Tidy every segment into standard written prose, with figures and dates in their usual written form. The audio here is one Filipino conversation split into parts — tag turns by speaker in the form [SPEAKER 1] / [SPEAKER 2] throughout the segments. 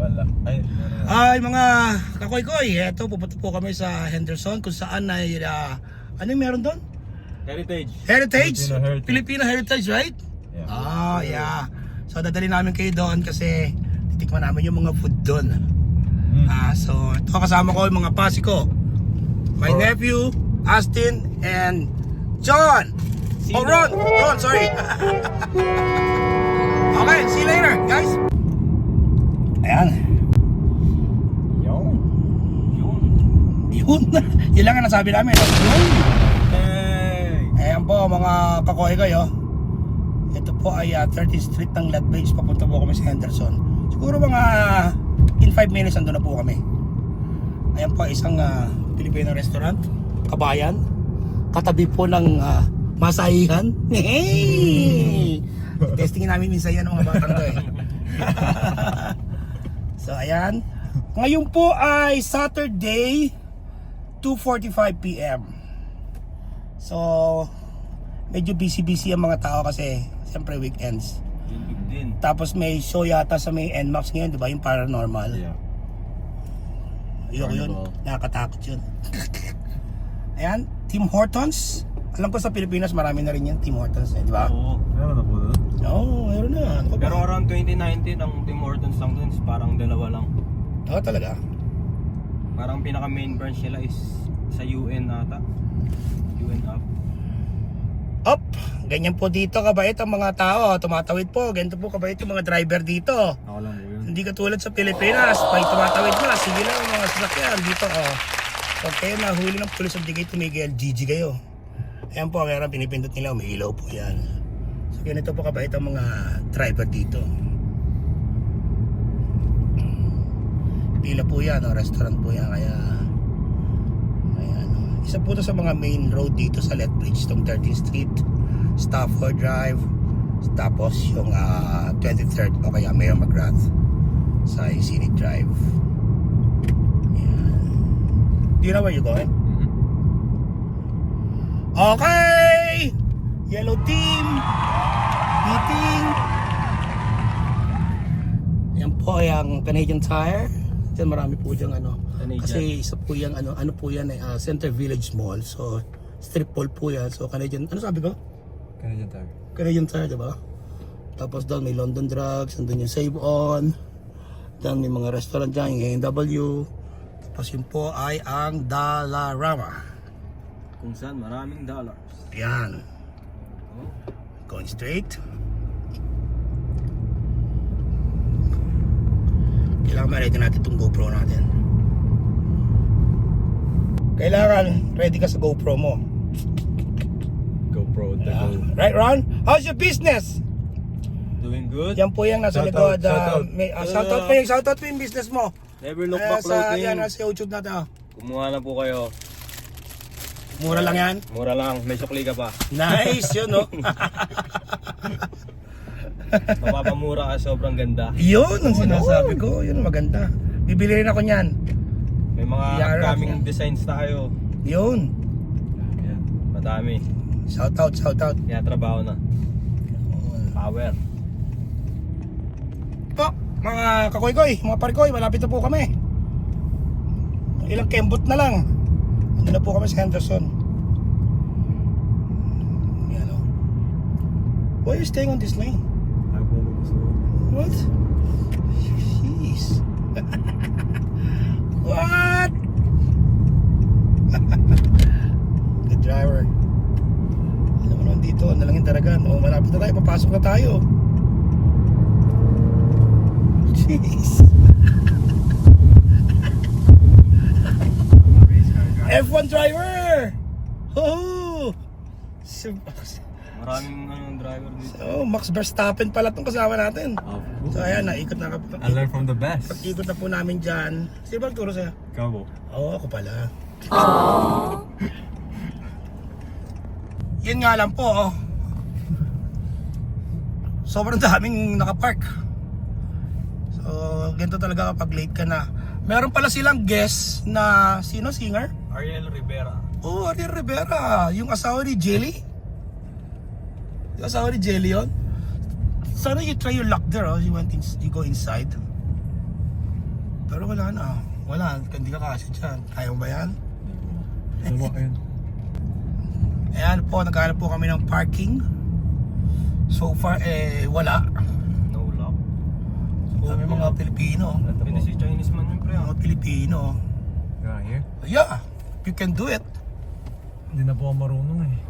[SPEAKER 1] wala.
[SPEAKER 2] Ay mga kakoy-koy, eto pupunta po kami sa Henderson kung saan ay ano yung meron doon? Heritage? Filipino Heritage, right?
[SPEAKER 1] Yeah.
[SPEAKER 2] Yeah. So dadali namin kayo doon kasi titikman namin yung mga food doon. So ito kasama ko yung mga pasi ko. My nephew, Austin, and John. Oh, Ron, sorry. Okay, see you later, guys. Ayan. Yun. Yun lang ang nasabi namin. Yun. Ayan po mga kakoy kayo. Ito po ay 13th Street ng Lethbridge. Papunta po kami sa Henderson. Siguro mga in 5 minutes ando na po kami. Ayan po isang Filipino restaurant. Kabayan. Katabi po ng masahihan. Hey! Testingin namin minsan yan ng mga batang to eh. So ayan. Ngayon po ay Saturday 2:45 PM. So medyo busy ang mga tao kasi siyempre weekends. Tapos may show yata sa may NMAX ngayon, di ba? Yung paranormal.
[SPEAKER 1] Yeah.
[SPEAKER 2] Ayoko yun. Nakakatakot yun. Ayan, Tim Hortons. Alam ko sa Pilipinas marami na rin yan, Tim Hortons, di ba?
[SPEAKER 1] Oo. Meron na po doon?
[SPEAKER 2] Oo, meron na. Ano ba?
[SPEAKER 3] Pero around 2019 ang Tim Hortons lang dun, parang dalawa lang.
[SPEAKER 2] Oo, talaga.
[SPEAKER 3] Parang pinaka main branch nila is sa UN ata. UN up.
[SPEAKER 2] Up! Ganyan po dito kabait ang mga tao. Tumatawid po. Ganito po kabait yung mga driver dito.
[SPEAKER 1] Ako lang po yun.
[SPEAKER 2] Hindi katulad sa Pilipinas. Pag tumatawid na, sige lang mga sasakyan dito. Okay, nahuli ng pulis at di kayo tumigil. GG kayo. Ayan po, meron pinipindot nila. Umiilaw po yan. So ganito po kabait ang mga driver dito. Pila po yan. Restaurant po yan. Kaya isa po ito sa mga main road dito sa Lethbridge, itong 13th Street, Stafford Drive, tapos yung 23rd o kaya Mayor McGrath sa Scenic Drive. Yan. Do you know where you're going? Okay! Yellow team! Beating! Yan po ang Canadian Tire. Diyan marami po diyang kasi isa po yung ano po yan ay Center Village Mall. So strip mall po yan. So Canadian, ano sabi ko? Canadian Tire, diba? Tapos doon may London Drugs, andun yung Save On. Doon may mga restaurant dyan, yung A&W. Tapos yun po ay ang Dollarama.
[SPEAKER 3] Kung saan maraming dollars.
[SPEAKER 2] Ayan. Going straight. Kailangan ma-ready natin itong GoPro natin. Kailangan ready ka sa GoPro mo.
[SPEAKER 1] GoPro, the go.
[SPEAKER 2] Right, Ron? How's your business?
[SPEAKER 3] Doing good.
[SPEAKER 2] Yan po yung nasa
[SPEAKER 1] Shout
[SPEAKER 2] likod.
[SPEAKER 1] out.
[SPEAKER 2] Shoutout po yung business mo.
[SPEAKER 3] Never look back clothing.
[SPEAKER 2] Yan, nasa YouTube natin.
[SPEAKER 3] Kumuha na po kayo.
[SPEAKER 2] Mura lang yan.
[SPEAKER 3] Mura lang, may sukli ka pa.
[SPEAKER 2] Nice, yun, no?
[SPEAKER 3] Mapapamura ka, sobrang ganda.
[SPEAKER 2] Yun ang sinasabi ko. Yun, maganda. Bibili rin ako niyan.
[SPEAKER 3] May mga upcoming designs tayo.
[SPEAKER 2] Yun.
[SPEAKER 3] Madami.
[SPEAKER 2] Shoutout.
[SPEAKER 3] Kaya trabaho na. Power.
[SPEAKER 2] Po, mga kakoy-koy, mga parikoy, malapit na po kami. Ilang kembot na lang. Hindi na po kami sa Henderson. Yan o. Why are you staying on this lane? What? Jeez. What? Good driver. Alam mo naman dito, ano lang yung daragan. O, malapit na tayo, papasok na tayo. Jeez. F1 driver! Oh!
[SPEAKER 3] Maraming driver dito.
[SPEAKER 2] So, Max Verstappen pala itong kasama natin. So ayan, naikot na kapag
[SPEAKER 1] I learned from the best.
[SPEAKER 2] ikot na po namin dyan. Sino ba turo sa'yo?
[SPEAKER 1] Cabo.
[SPEAKER 2] Oo, ako pala. Yun nga lang po, sobrang daming nakapark. So, ganito talaga kapag late ka na. Meron pala silang guest na, sino, singer?
[SPEAKER 3] Ariel Rivera.
[SPEAKER 2] Oh, Ariel Rivera. Yung asawa ni Jelly. Yung asawa ni Jelly yun. Sana you try your luck there, oh. You go inside. Pero wala na. Wala, hindi ka kasi dyan. Kaya mo ba yan?
[SPEAKER 1] Dalawa ayun.
[SPEAKER 2] Ayan po, naghanap po kami ng parking. So far, wala.
[SPEAKER 3] No lock.
[SPEAKER 2] So, may mga Pilipino.
[SPEAKER 1] Ito po.
[SPEAKER 3] Pwede si Chinese man yun, pre.
[SPEAKER 2] Mga Pilipino.
[SPEAKER 1] Yeah, here.
[SPEAKER 2] Yeah, you can do it.
[SPEAKER 1] Hindi na po ako marunong eh.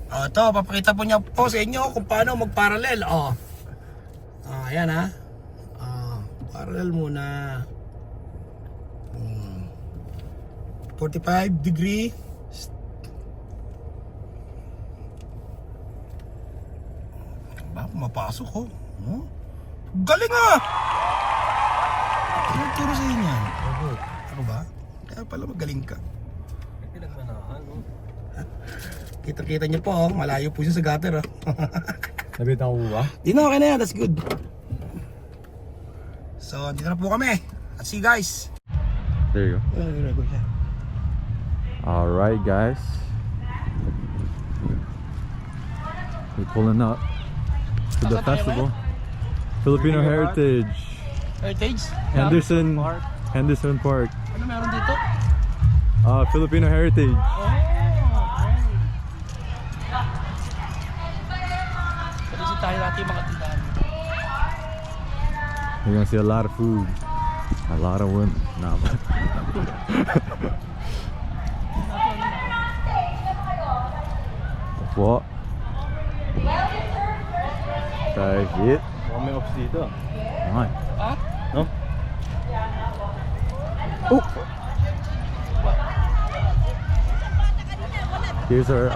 [SPEAKER 2] Ito, papakita po niya po sa inyo kung paano mag-parallel. Ayan ha. Parallel muna. 45 degree. Ba, mapasok ko. Galing ah! Sino turo sa inyo yan? Ako ba? Kaya pala magaling ka.
[SPEAKER 3] May pinagmanahan, no?
[SPEAKER 2] Kita-kita niyo po, malayo po siya sa gutter.
[SPEAKER 1] Nabita ko ba?
[SPEAKER 2] Di na, okay na yan. That's good. So, dito na po kami. Let's see guys.
[SPEAKER 1] There you go. Alright guys. We're pulling up to the festival. Filipino Heritage.
[SPEAKER 2] Heritage?
[SPEAKER 1] Henderson Park.
[SPEAKER 2] Ano meron dito?
[SPEAKER 1] Filipino Heritage.
[SPEAKER 2] Kasi tayo natin mga tindahan.
[SPEAKER 1] You're gonna see a lot of food. A lot of women. Nah, but what? Kahit.
[SPEAKER 3] Baka may ops dito.
[SPEAKER 1] Ay.
[SPEAKER 2] Ha?
[SPEAKER 3] No?
[SPEAKER 1] Oh. Here's our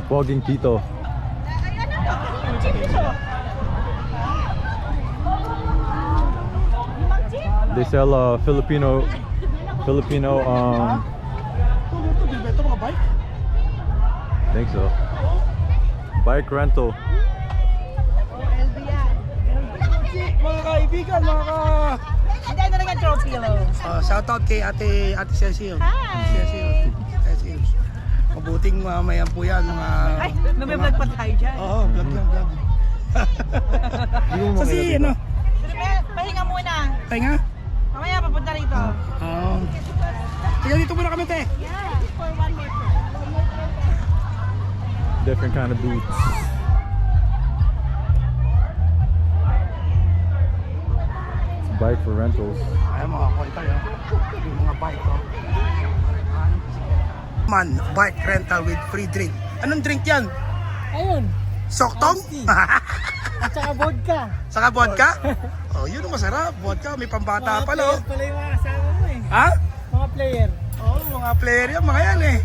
[SPEAKER 1] pogging tito. They sell Filipino
[SPEAKER 2] Ito mga bike?
[SPEAKER 1] think so. Bike rental.
[SPEAKER 2] Mga kaibigan,
[SPEAKER 4] Hindi na lang ang trophy lo.
[SPEAKER 2] shoutout kay Ate Cecil.
[SPEAKER 4] Hi!
[SPEAKER 2] Cecil. Mabuting mamayan po yan.
[SPEAKER 4] Ay, nag-vlog pa tayo dyan.
[SPEAKER 2] Oo, vlog lang, vlog. Kasi ano,
[SPEAKER 4] Pahinga muna.
[SPEAKER 2] tayo nga.
[SPEAKER 4] Mamaya papunta rito.
[SPEAKER 2] Oo. Tignan dito muna kami, te.
[SPEAKER 4] Yeah, for one more trip.
[SPEAKER 1] Different kind of boots. It's bike for rentals.
[SPEAKER 2] Ayan mga konta yun. Yung mga bike ko. Man, bike rental with free drink. Anong drink yan?
[SPEAKER 4] Ayun.
[SPEAKER 2] Soktong?
[SPEAKER 4] At saka vodka.
[SPEAKER 2] Saka vodka? Oh, yun ang masarap. Vodka, may pambata pala. Oh.
[SPEAKER 4] Pala yung mga kasama mo eh.
[SPEAKER 2] Ha?
[SPEAKER 4] Mga player.
[SPEAKER 2] Oh, mga player yan, mga yan eh.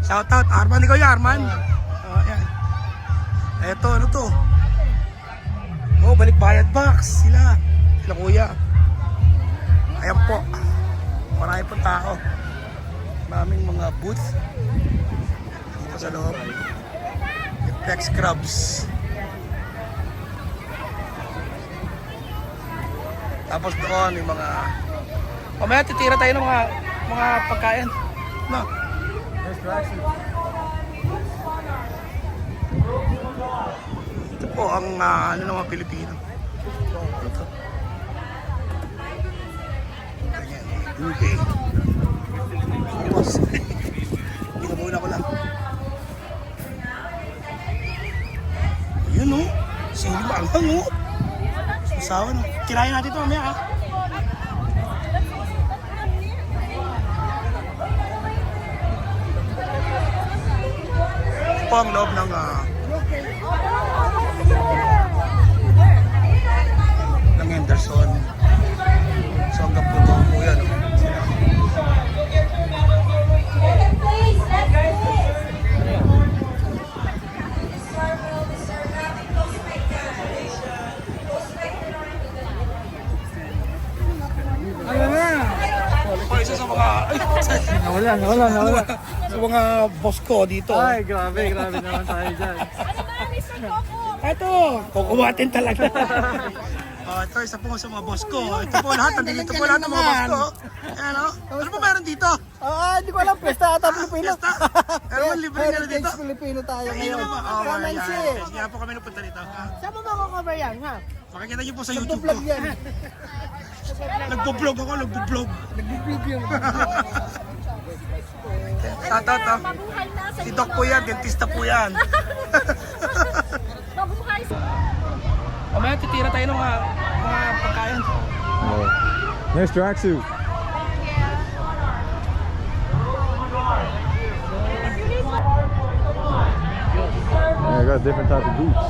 [SPEAKER 2] Shoutout, Arman. Ikaw yan, Arman. Oh, yan. Eto, ano to? Oh, balik bayad box. Sila kuya. Ayan po. Marami pong tao. Maraming mga booth. Dito sa loob. Flex Crabs. Tapos doon yung mga... Mamaya titira tayo ng mga pagkain. No? Ito po ang ano ng mga Pilipino. Ito. Ganyan. Okay. Tapos, pinamuna ko lang. Yun o. Sili maanghang o. Susawa no. Kirayan natin ito mamaya ha. Ito po ang loob ng Henderson. So hanggang po doon po yan. Sila. Ayun na! Oh, isa sa mga... Ay! Nawala. Sa mga boss ko dito.
[SPEAKER 1] Ay, grabe naman tayo dyan.
[SPEAKER 2] Ito! Kukumatin talaga. Ito, isa po sa mga boss ko. Ito po lahat, nandito po lahat ng mga boss ko. Ayan o. Ano po meron dito?
[SPEAKER 4] Hindi ko alam. Pesta ata Pilipino.
[SPEAKER 2] Fiesta. Ano ba libre nyo dito?
[SPEAKER 4] Filipino tayo
[SPEAKER 2] Ayun
[SPEAKER 4] ngayon.
[SPEAKER 2] ba?
[SPEAKER 4] Kamansi.
[SPEAKER 2] Kaya po kami napunta dito.
[SPEAKER 4] Saan mo ba cover yan ha?
[SPEAKER 2] Makikita niyo po sa YouTube ko.
[SPEAKER 4] Nagpo-vlog yan.
[SPEAKER 2] Nagpo-vlog ako, nagpo-vlog.
[SPEAKER 4] Nagbi-video.
[SPEAKER 2] Tata.
[SPEAKER 5] Mabuhay na sa
[SPEAKER 2] Si Doc po yan, dentista po yan.
[SPEAKER 5] Mabuhay sa...
[SPEAKER 2] Mamaya titira tayo ng mga pagkain.
[SPEAKER 1] Oh. Nice tracksuit. Yeah, I got different types of boots.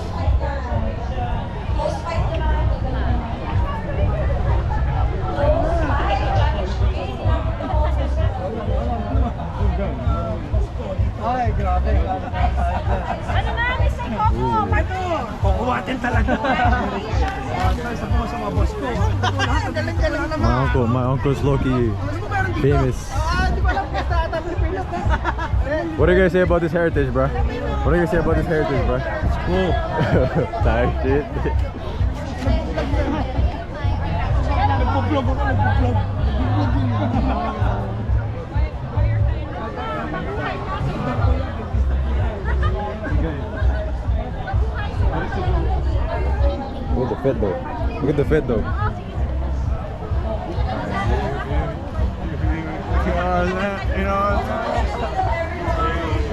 [SPEAKER 4] Ay, grabe.
[SPEAKER 5] Ano na, Mr. Coco?
[SPEAKER 2] Ito, kukuwatin talaga. Isa po sa mga boss ko. Galing-galing naman.
[SPEAKER 1] My uncle's low-key famous.
[SPEAKER 4] Di ko alam pesta ata Pilipinas.
[SPEAKER 1] What are you gonna say about this heritage, bro? What are you gonna say about this heritage, bro? It's cool. Tired shit.
[SPEAKER 2] Nagpo-vlog ako, nagpo-vlog.
[SPEAKER 1] Look at the fit though. Look at the fit though.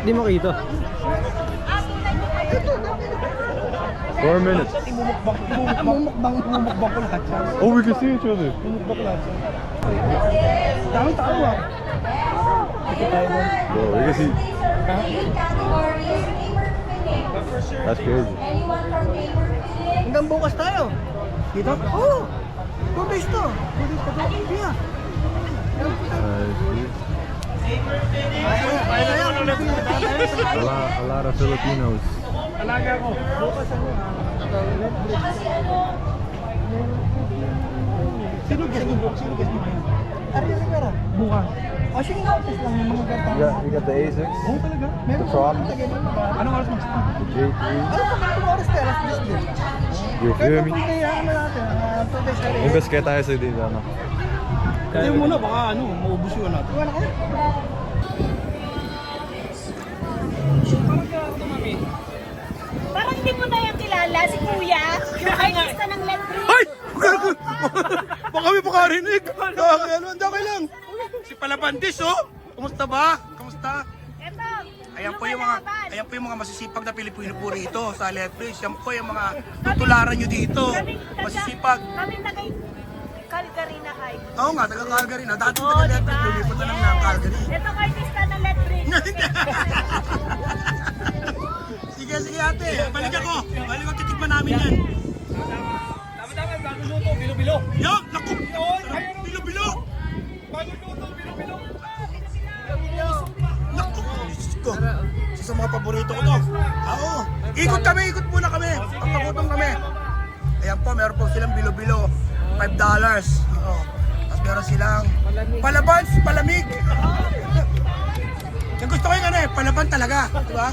[SPEAKER 3] Hindi mo kita.
[SPEAKER 1] 4 minutes.
[SPEAKER 2] Mumukbang ko lahat siya.
[SPEAKER 1] Oh, we can see each other.
[SPEAKER 2] Mumukbang ko lahat siya. Daming tao ah.
[SPEAKER 1] Bro, we can see. That's crazy.
[SPEAKER 4] Hanggang bukas tayo.
[SPEAKER 2] Dito?
[SPEAKER 4] Oo. 2 days to. 2 days pa to. Yeah.
[SPEAKER 1] A lot of Filipinos.
[SPEAKER 2] Alaga ko. Sino guest mo? Sino guest mo?
[SPEAKER 4] Ariel Rivera.
[SPEAKER 2] Bukas.
[SPEAKER 4] O sige nga, test lang yung mga gata.
[SPEAKER 1] You got the Asics,
[SPEAKER 2] Oo talaga.
[SPEAKER 1] the Crocs,
[SPEAKER 2] Anong oras mag-start?
[SPEAKER 1] the J3.
[SPEAKER 4] Ano pa kung oras tayo? Alas 10 din.
[SPEAKER 1] You
[SPEAKER 4] Kaya
[SPEAKER 1] feel
[SPEAKER 4] kung
[SPEAKER 1] me?
[SPEAKER 4] kaya ano natin, 2 days tayo.
[SPEAKER 1] Invest kaya tayo sa dito, ano?
[SPEAKER 2] Kaya muna, baka maubos yun natin.
[SPEAKER 4] Iwan ako.
[SPEAKER 5] Parang hindi mo na yung kilala, si Kuya. Yung artista ng Letri.
[SPEAKER 2] Ay! Baka may pakarinig. Okay lang. Si Palabandis, oh. Kumusta ba? Kamusta?
[SPEAKER 5] Eto,
[SPEAKER 2] Ayan po yung mga masisipag na Pilipino po rito sa Letbridge. Yan po yung mga tutularan nyo dito. Masisipag.
[SPEAKER 5] Kami na kay Calgary na kay.
[SPEAKER 2] Oo nga, taga Calgary na. Dati
[SPEAKER 5] Oo,
[SPEAKER 2] taga
[SPEAKER 5] diba?
[SPEAKER 2] Letbridge, lumipat na lang ng Calgary.
[SPEAKER 5] Ito artista ng Letri.
[SPEAKER 2] Sige ate, balik ako. Balik ako, titikman namin yan.
[SPEAKER 3] Tama-tama, bagong luto, bilo-bilo.
[SPEAKER 2] Yo, naku! Bilo-bilo! Naku, Diyos ko. Isa sa mga paborito ko to. Oo. Ikot muna kami. Pagpagutom kami. Ayan po, meron po silang bilo-bilo. $5. Oo. Tapos meron silang palabans, palamig. Yung gusto ko yung ano eh, palaban talaga. Diba?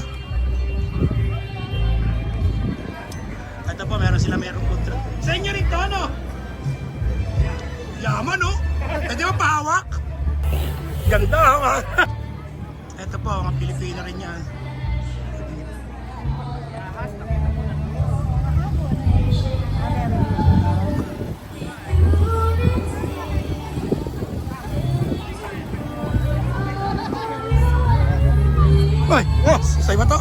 [SPEAKER 2] Ito po, meron kontra. Sa inyo rin to, ano? Yaman, no? Pwede ba pahawak? Ganda, ha? Ito po, mga Pilipino rin yan. Ay, sa'yo ba to?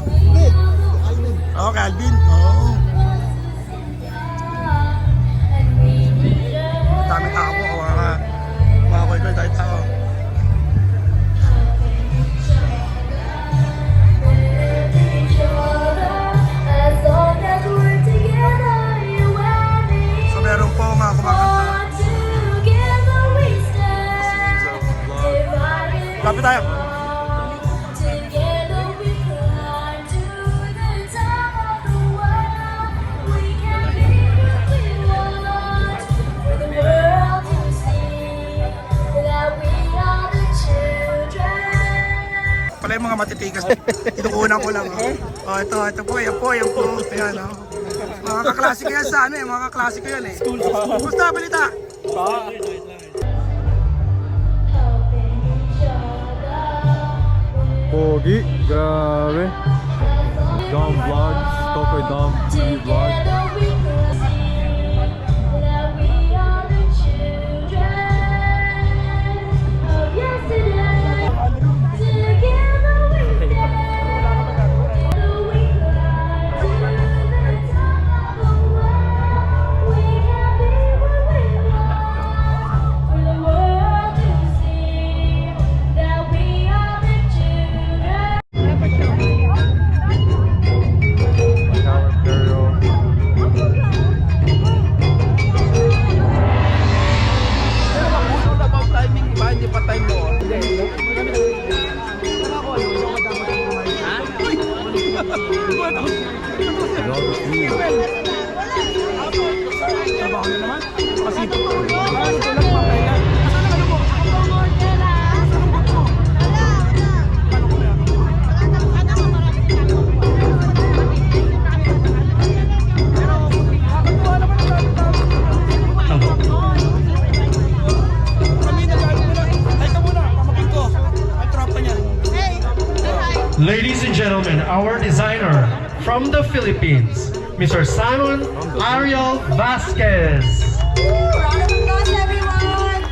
[SPEAKER 2] Oo, Calvin. Oo. Dami tao po, mga koy-koy, dahil tao. So meron po mga kumakanta. Lapit tayo. Pala yung mga matitigas. Inukunan ko lang. Oh, ito po, yan po. Ayan, oh. Mga kaklase ko yan sa ano eh, mga kaklase ko yan eh. Kumusta, balita?
[SPEAKER 1] Pogi, grabe. Dom Vlogs, Tokoy Dom TV Vlogs.
[SPEAKER 2] Trabaho na naman. Kasi tulad mo, kaya. Asan ang ano mo?
[SPEAKER 6] Ladies and gentlemen, our designer from the Philippines, Mr. Simon Ariel Vasquez.
[SPEAKER 5] Round of applause, everyone!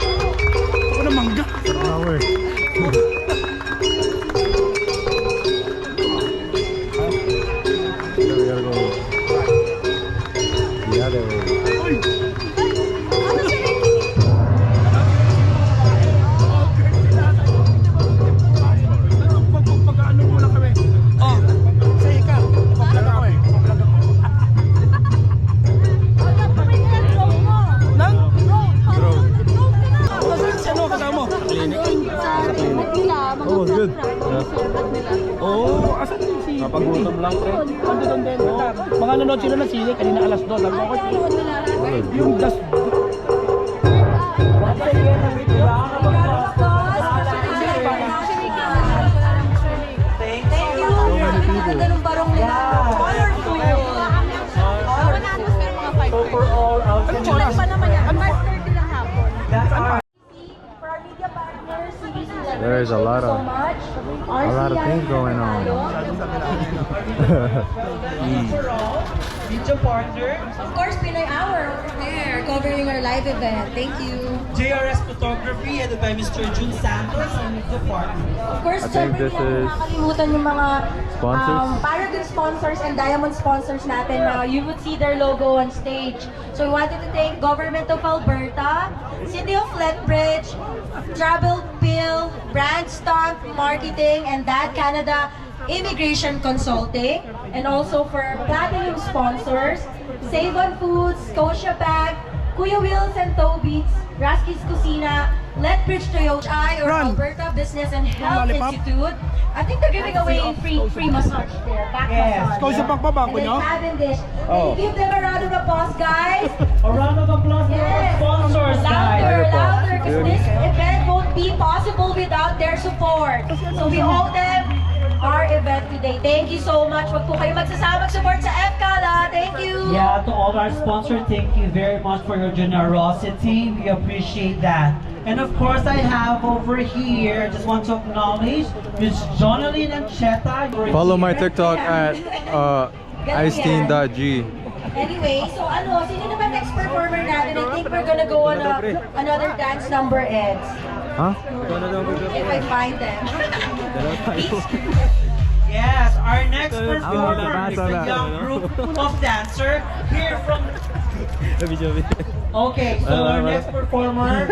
[SPEAKER 2] Ako na mangga.
[SPEAKER 1] Power. We gotta go the other way.
[SPEAKER 2] Pag-ano muna kami. Oh, sa ikaw. Pag-vlog ako eh. Pag-vlog ako. Nang? Kasi ano kasama mo?
[SPEAKER 1] Oh, it's good.
[SPEAKER 2] Oo, asan yung si...
[SPEAKER 3] Napagutom lang, pre.
[SPEAKER 2] Ando doon din. Mga nanood sila ng sili, kanina alas 2. Sabi ko, yung das...
[SPEAKER 5] Thank you! Ganun barong nila. Colorful! Ano oras pa naman yan? 5:30 lang hapon. For our media partners, CBC
[SPEAKER 1] There's a lot of things going on.
[SPEAKER 7] Video partner,
[SPEAKER 5] Of course, Pinoy Hour over there, covering our live event. Thank you.
[SPEAKER 7] JRS Photography, headed by Mr. Jun Santos, and video partner.
[SPEAKER 5] Of course,
[SPEAKER 1] I think
[SPEAKER 5] syempre,
[SPEAKER 1] this
[SPEAKER 5] hindi
[SPEAKER 1] is
[SPEAKER 5] nakakalimutan yung mga
[SPEAKER 1] sponsors.
[SPEAKER 5] Paragon sponsors and Diamond sponsors natin. You would see their logo on stage. So we wanted to thank Government of Alberta, City of Lethbridge, Travel Pill, Brand Stamp Marketing, and Dad Canada Immigration Consulting, and also for platinum sponsors, Save on Foods, Scotiabank, Kuya Wills and Toby's, Raski's Kusina, Lethbridge Toyota, or
[SPEAKER 2] Run.
[SPEAKER 5] Alberta Business and Health
[SPEAKER 2] Lollipop.
[SPEAKER 5] Institute. I think they're giving away free massage there, back massage.
[SPEAKER 2] Ikaw sa pagpabako
[SPEAKER 5] And then
[SPEAKER 2] nyo?
[SPEAKER 5] Cavendish. Can you give them a round of applause, guys?
[SPEAKER 7] A round of applause for our
[SPEAKER 5] Yes.
[SPEAKER 7] sponsors, guys.
[SPEAKER 5] Louder, because this event won't be possible without their support. So we owe them our event today. Thank you so much. Wag po kayo magsasama support sa FCALA. Thank you.
[SPEAKER 7] Yeah, to all our sponsors, thank you very much for your generosity. We appreciate that. And of course, I have over here, just want to acknowledge Ms. Jonalyn and Cheta. You're
[SPEAKER 1] Follow my
[SPEAKER 7] here.
[SPEAKER 1] TikTok at iceteen.g.
[SPEAKER 5] Anyway, so ano, sino naman next performer natin? I think we're gonna go on another dance number, Eds.
[SPEAKER 1] Huh?
[SPEAKER 5] If I find them.
[SPEAKER 7] Yes, our next performer is
[SPEAKER 1] nabasa
[SPEAKER 7] a
[SPEAKER 1] na.
[SPEAKER 7] young group of dancer here from... Okay, so our next performer...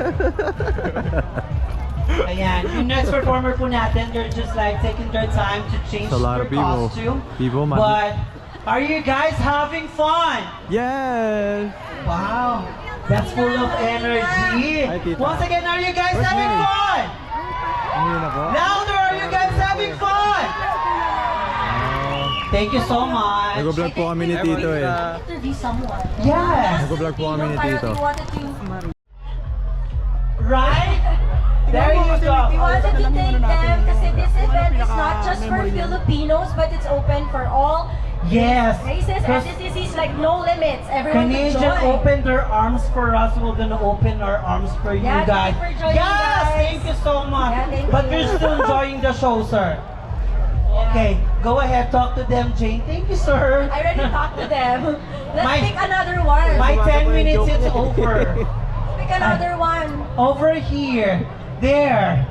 [SPEAKER 7] Ayan, yung next performer po natin, they're just like taking their time to change
[SPEAKER 1] It's a lot
[SPEAKER 7] their
[SPEAKER 1] of people.
[SPEAKER 7] costume.
[SPEAKER 1] People, man.
[SPEAKER 7] But, are you guys having fun?
[SPEAKER 1] Yes!
[SPEAKER 7] Wow, that's full of energy.
[SPEAKER 1] Hi, tita.
[SPEAKER 7] Once again, are you guys
[SPEAKER 1] Where's
[SPEAKER 7] having
[SPEAKER 1] Mary?
[SPEAKER 7] fun?
[SPEAKER 1] Hindi na po.
[SPEAKER 7] Louder, are you guys having fun? Thank you so much.
[SPEAKER 1] Nag-vlog po kami ni Tito eh.
[SPEAKER 5] Interview someone.
[SPEAKER 7] Yes,
[SPEAKER 1] Nag-vlog po kami ni Tito.
[SPEAKER 5] We wanted to
[SPEAKER 7] right? There you
[SPEAKER 5] We
[SPEAKER 7] go.
[SPEAKER 5] wanted to thank them kasi this event is not just for Filipinos, but it's open for all
[SPEAKER 7] Yes,
[SPEAKER 5] races,
[SPEAKER 7] because
[SPEAKER 5] ethnicities, like no limits. Everyone can
[SPEAKER 7] Canadian
[SPEAKER 5] join.
[SPEAKER 7] opened their arms for us. We're gonna open our arms for you
[SPEAKER 5] Yeah,
[SPEAKER 7] guys.
[SPEAKER 5] thank you for joining,
[SPEAKER 7] Yes,
[SPEAKER 5] guys.
[SPEAKER 7] thank you so much.
[SPEAKER 5] Yeah, thank
[SPEAKER 7] But
[SPEAKER 5] you.
[SPEAKER 7] you're still enjoying the show, sir. Okay, go ahead, talk to them, Jane. Thank you, sir.
[SPEAKER 5] I already talked to them. Let's
[SPEAKER 7] My-
[SPEAKER 5] pick another one.
[SPEAKER 7] My 10 minutes is over.
[SPEAKER 5] Pick another one.
[SPEAKER 7] Over here. There.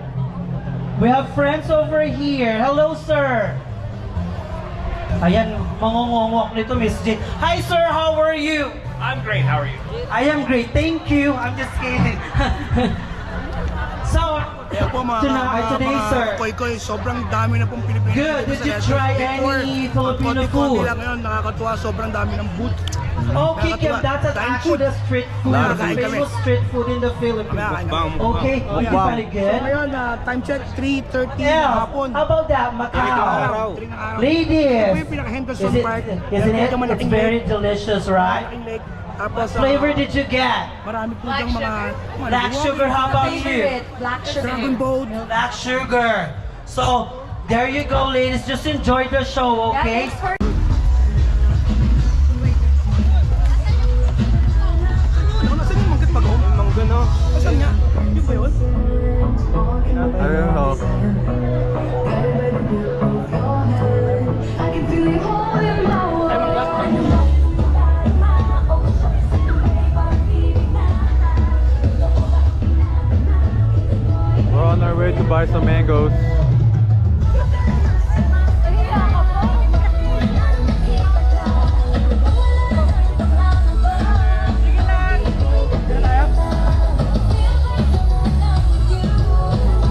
[SPEAKER 7] We have friends over here. Hello, sir. Ayan, mangungungok nito, Miss Jane. Hi, sir. How are you?
[SPEAKER 3] I'm great, how are you?
[SPEAKER 7] I am great. Thank you. I'm just kidding. So,
[SPEAKER 2] Kaya po
[SPEAKER 7] today, sir.
[SPEAKER 2] koy-koy, sobrang dami na pong Pilipino.
[SPEAKER 7] Good.
[SPEAKER 2] dito
[SPEAKER 7] Did
[SPEAKER 2] sa
[SPEAKER 7] you
[SPEAKER 2] Lethbridge.
[SPEAKER 7] try
[SPEAKER 2] Before,
[SPEAKER 7] any Filipino
[SPEAKER 2] konti-konti
[SPEAKER 7] food?
[SPEAKER 2] lang ngayon, nakakatuwa, sobrang dami ng booth.
[SPEAKER 7] Okay, Kim,
[SPEAKER 2] Nakakatuwa.
[SPEAKER 7] that's
[SPEAKER 2] Dine
[SPEAKER 7] actually
[SPEAKER 2] food.
[SPEAKER 7] the street food.
[SPEAKER 1] Lot of
[SPEAKER 7] The
[SPEAKER 2] food.
[SPEAKER 7] famous street food in the Philippines.
[SPEAKER 2] Kaya,
[SPEAKER 7] Okay, very
[SPEAKER 2] So
[SPEAKER 7] good.
[SPEAKER 2] ngayon, time check, 3:30
[SPEAKER 7] Yeah,
[SPEAKER 2] hapon.
[SPEAKER 7] how about that, Macau?
[SPEAKER 2] 3 ng araw. Ito
[SPEAKER 7] Ladies,
[SPEAKER 2] po yung pinaka-Henderson
[SPEAKER 7] isn't
[SPEAKER 2] Park.
[SPEAKER 7] it?
[SPEAKER 2] Medyo
[SPEAKER 7] It's
[SPEAKER 2] malaking
[SPEAKER 7] very
[SPEAKER 2] lake.
[SPEAKER 7] delicious, right?
[SPEAKER 2] Malaking lake. Tapos,
[SPEAKER 7] Flavor did you get?
[SPEAKER 2] marami po diyang mga...
[SPEAKER 7] Black sugar, how about you?
[SPEAKER 5] Favorite, black sugar.
[SPEAKER 2] Dragon boat.
[SPEAKER 7] Black sugar. So, there you go, ladies. Just enjoy the show, okay?
[SPEAKER 5] Yeah, thanks for
[SPEAKER 2] Nasaan yung mangkit pag-o?
[SPEAKER 3] Mangga no?
[SPEAKER 2] Saan nga? Yung ba yun?
[SPEAKER 1] I don't know. We're on our way to buy some mangoes.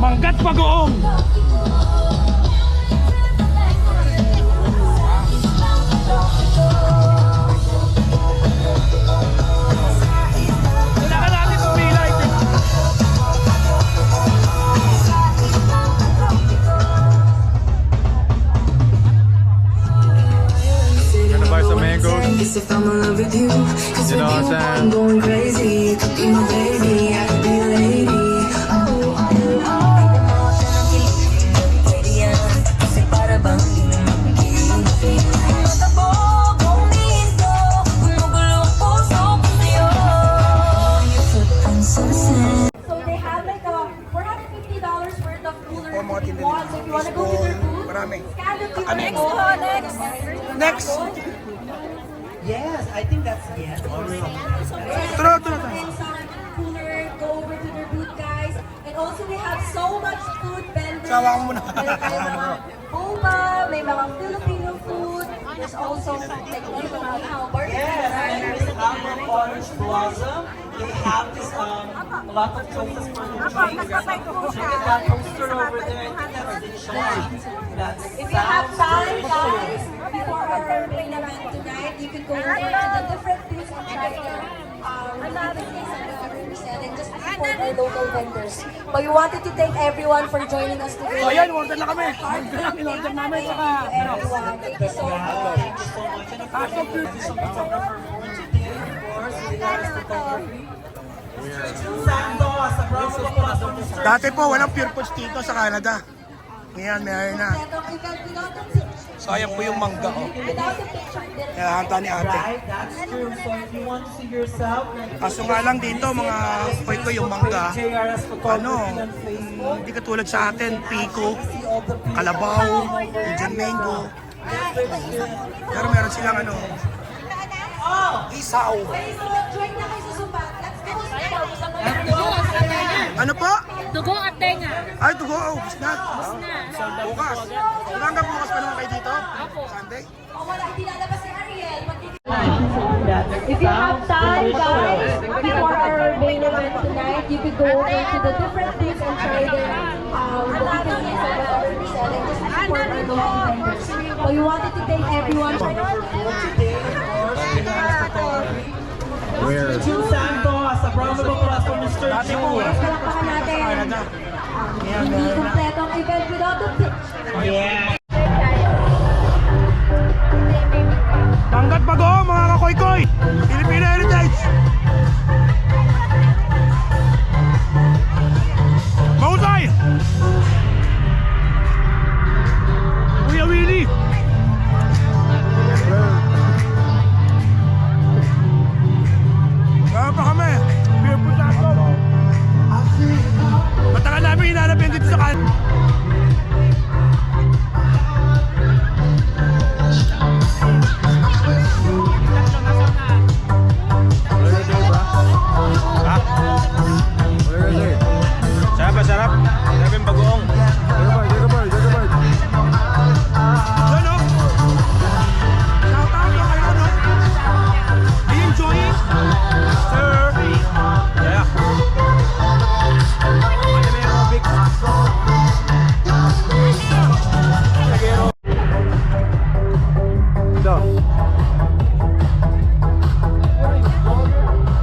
[SPEAKER 2] Manggat pag-oong! Kailangan natin pumila ito.
[SPEAKER 1] Gonna buy some mangoes.
[SPEAKER 8] Guess if I'm in love with you, 'cause
[SPEAKER 1] You know
[SPEAKER 8] with
[SPEAKER 1] what I'm
[SPEAKER 8] you
[SPEAKER 1] saying?
[SPEAKER 8] I'm going crazy. You could be my baby, I could be a lady.
[SPEAKER 5] So they have like $450 worth of coolers
[SPEAKER 2] Oh, mga
[SPEAKER 5] if you
[SPEAKER 2] tindahan.
[SPEAKER 5] want. So if you want to go with your booth,
[SPEAKER 2] Marami.
[SPEAKER 5] scan the QR
[SPEAKER 2] Kakanin.
[SPEAKER 5] code.
[SPEAKER 2] Next!
[SPEAKER 7] Yes, I think that's yes.
[SPEAKER 2] Tara, tara, tara.
[SPEAKER 5] And some cooler, go over to their booth, guys. And also we have so much food vendors.
[SPEAKER 2] Sawa ko muna.
[SPEAKER 5] Meron tayong mga boba, may mga Filipino food. There's also like mga hamburger.
[SPEAKER 7] Yes, and there's apple orange blossom. They have this a lot of choices for the drinks. Check out that poster over there. I think that's the shine. That's
[SPEAKER 5] If you have time, guys, before our main event tonight, you can go over to the different booths and try their activities and offers and just support our local vendors. But we wanted to thank everyone for joining us today.
[SPEAKER 2] So ayan, order na kami. Order na, in-order namin. Saka, ano,
[SPEAKER 5] Everyone, thank you so much.
[SPEAKER 7] Thank you so much. And of course, thank you so much for today, of course, with regards to photography. Santos, a round of applause for Mr.
[SPEAKER 2] dati po, walang pure foods dito sa Canada. Ngayon, meron na. So ayan po yung mangga, oh.
[SPEAKER 5] Without the picture,
[SPEAKER 2] Kaya hanta ni ate.
[SPEAKER 7] Right, that's true. So if you want to see yourself,
[SPEAKER 2] Kaso nga lang dito, mga koy ko yung mangga,
[SPEAKER 7] JRS
[SPEAKER 2] ano,
[SPEAKER 7] photography on Facebook.
[SPEAKER 2] hindi katulad sa atin, pico, kalabaw, Indian mango. Pero meron silang ano, isaw.
[SPEAKER 5] join na kayo sa Zumba. Let's go.
[SPEAKER 2] Ano po?
[SPEAKER 9] Dugo at tenga.
[SPEAKER 2] Ay, dugo, oh, busnat. Bukas. Hanggang bukas pa naman kayo dito? Sunday?
[SPEAKER 5] Oh, wala, hindi lalabas si Ariel.
[SPEAKER 7] If
[SPEAKER 5] If you have time, guys, before our main event tonight, you could go over to the different booths and try their activities and offers and just support our local vendors. So we wanted to thank everyone.
[SPEAKER 7] today, of course, with regards to photography.
[SPEAKER 1] Where?
[SPEAKER 7] June Santos, a round of applause for Mr.
[SPEAKER 2] Dati po,
[SPEAKER 7] June.
[SPEAKER 5] Palakpakan natin.
[SPEAKER 2] Canada.
[SPEAKER 5] Hindi kompletong event without the picture.
[SPEAKER 7] Yeah.
[SPEAKER 2] Manggat bago, mga kakoy-koy! Filipino Heritage! Mahusay! Kuya Willie! Gano'n pa kami? Beer po sa ako! Matagal namin hinanap yan dito sa Canada.
[SPEAKER 3] Sarap, sarap. Sarap yung bagoong.
[SPEAKER 2] Yan o! Shout out na kayo ano? Are you enjoying?
[SPEAKER 3] Sir! Yeah.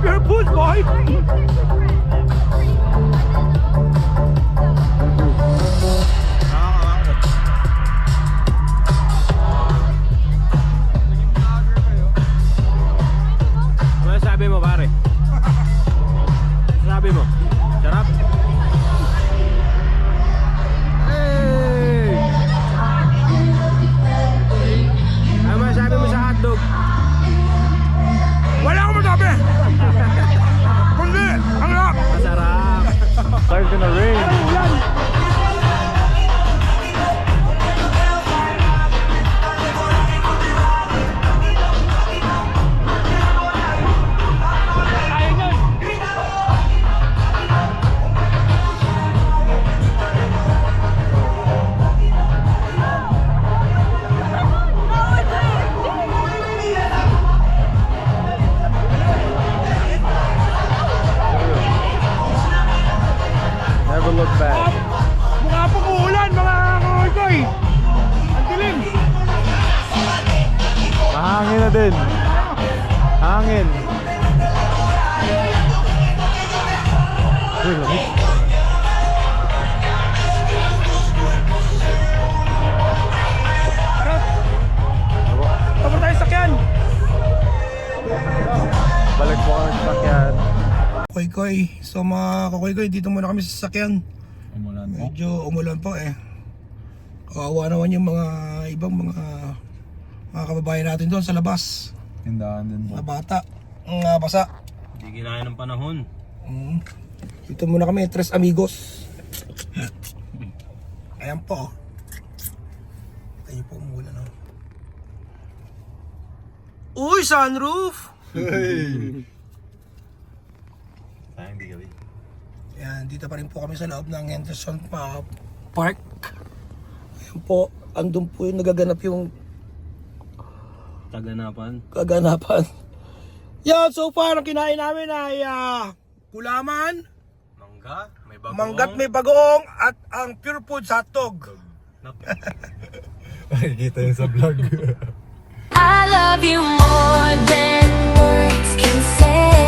[SPEAKER 2] Pure food, boy!
[SPEAKER 3] Ano sabi masabi mo? Sarap?
[SPEAKER 1] Hey!
[SPEAKER 3] Ano masabi mo sa hotdog?
[SPEAKER 2] Wala akong masabi! Kundi, ang lap!
[SPEAKER 3] Masarap.
[SPEAKER 1] It's gonna rain. Never look back.
[SPEAKER 2] Mukha po uulan mga kakoy-koy! Ang dilim!
[SPEAKER 1] Mahangin na din. Hangin. Uy, lamig.
[SPEAKER 2] Tapos tayo sakyan!
[SPEAKER 1] Balik po kami sa sakyan.
[SPEAKER 2] Koy-koy, so mga kakoy-koy, dito muna kami sa sasakyan. Medyo umulan po eh. Kawawa naman yung mga ibang mga kababayan natin doon sa labas.
[SPEAKER 1] Tindahan din po.
[SPEAKER 2] Mga bata, mga basa.
[SPEAKER 3] Hindi ginaya ng panahon.
[SPEAKER 2] Dito muna kami, Tres Amigos. Ayan po. Ayan po umulan oh. Uy, sunroof! Ayan, dito pa rin po kami sa loob ng Henderson Park. Ayan po, andun po yung nagaganap yung
[SPEAKER 3] Kaganapan.
[SPEAKER 2] kaganapan. Yan, so far ang kinain namin ay gulaman,
[SPEAKER 3] Mangga. May bagoong.
[SPEAKER 2] manggat may bagoong at ang pure food hotdog.
[SPEAKER 1] Nakikita yun sa vlog.
[SPEAKER 8] I love you more than words can say.